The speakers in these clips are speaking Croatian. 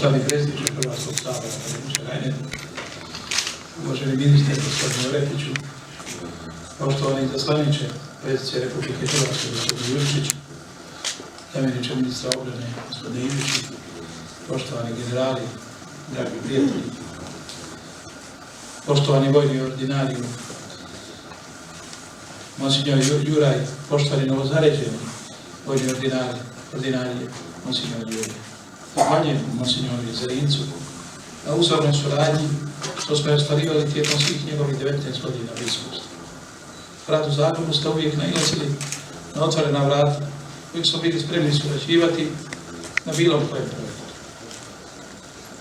Poštovani predsjedniče Hrvatskog sabora, akademiče Reiner, uvaženi ministre, gospodine Orepiću, poštovani izaslaniče predsjednice Republike Hrvatske, gospodine Jurčić, zamjeniče ministra obrane, gospodine Iviću, poštovani generali, dragi prijatelji, poštovani vojni ordinariju, monsignor Juraj, poštovani novozaređeni vojni ordinarije, monsignor Juraj. Zahvaljujem monsignoru Zerincu na uzornoj suradnji što smo ostvarivali tijekom svih njegovih 19 godina biskustva. Rad u Zagrebu ste uvijek nailazili na otvorena vrata, uvijek smo bili spremni surađivati na bilo kojem projektu.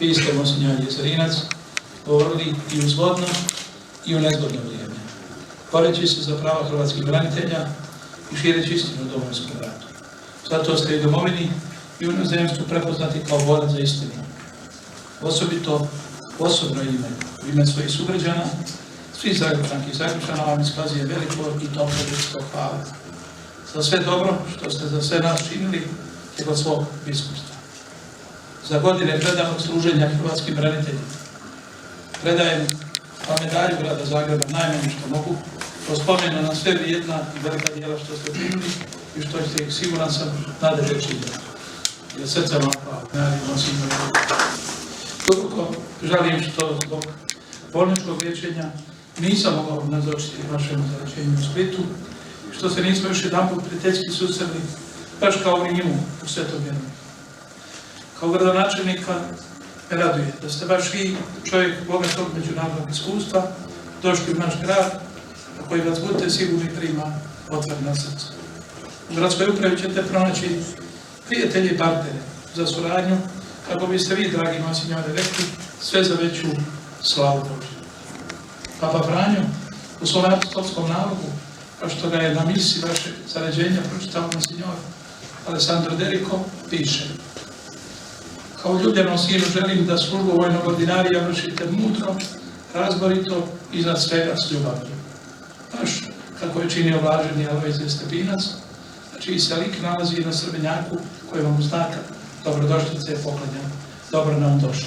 Vi ste, monsignor Zerinac, govorili i u zgodno i u nezgodno vrijeme, boreći se za prava hrvatskih branitelja i šireći istinu u Domovinskom ratu. Zato ste i domovini i u inozemstvu prepoznati kao borac za istinu. Osobno ime svojih sugrađana, svih Zagrepčanki i Zagrepčana vam iskazuje veliko i toplo ljudsko hvala za sve dobro što ste za sve nas činili tijekom svog biskupstva. Za godine predanog služenja hrvatskim braniteljima predajem kao medalju grada Zagreba najmanje što mogu, kao spomenu na sve vrijedna i velika djela što ste činili i što ste ih, siguran sam, nadalje činili. Jer srce vam hvala. Duboko žalim što zbog bolničkog liječenja nisam mogao nazočiti vašem zaračenju u Splitu, što se nismo još jedanput prijateljski susreli, baš kao u Rimu u Svetom Janu. Kao gradonačelnika me raduje da ste baš vi, čovjek bogatog međunarodnog iskustva, došli u naš grad, a koji vas budete sigurni prima otvorena srca. U gradskoj upravi ćete pronaći prijatelji i partnere za suradnju, kako biste vi, dragi monsignore, rekli sve za veću slavu Božju. Papa Franjo u svom apostolskom nalogu, kao što ga je na misi vašeg zaređenja pročitao monsignor Alessandro Derico, piše: kao ljubljenom sinu želim da službu vojnog ordinarija vršite mudro, razborito i iznad svega s ljubavlju. Baš kako je činio blaženi Alojzije Stepinac, čiji se lik nalazi na Srbenjaku, koji vam u znaka dobrodošlice poklanja. Dobro nam došli.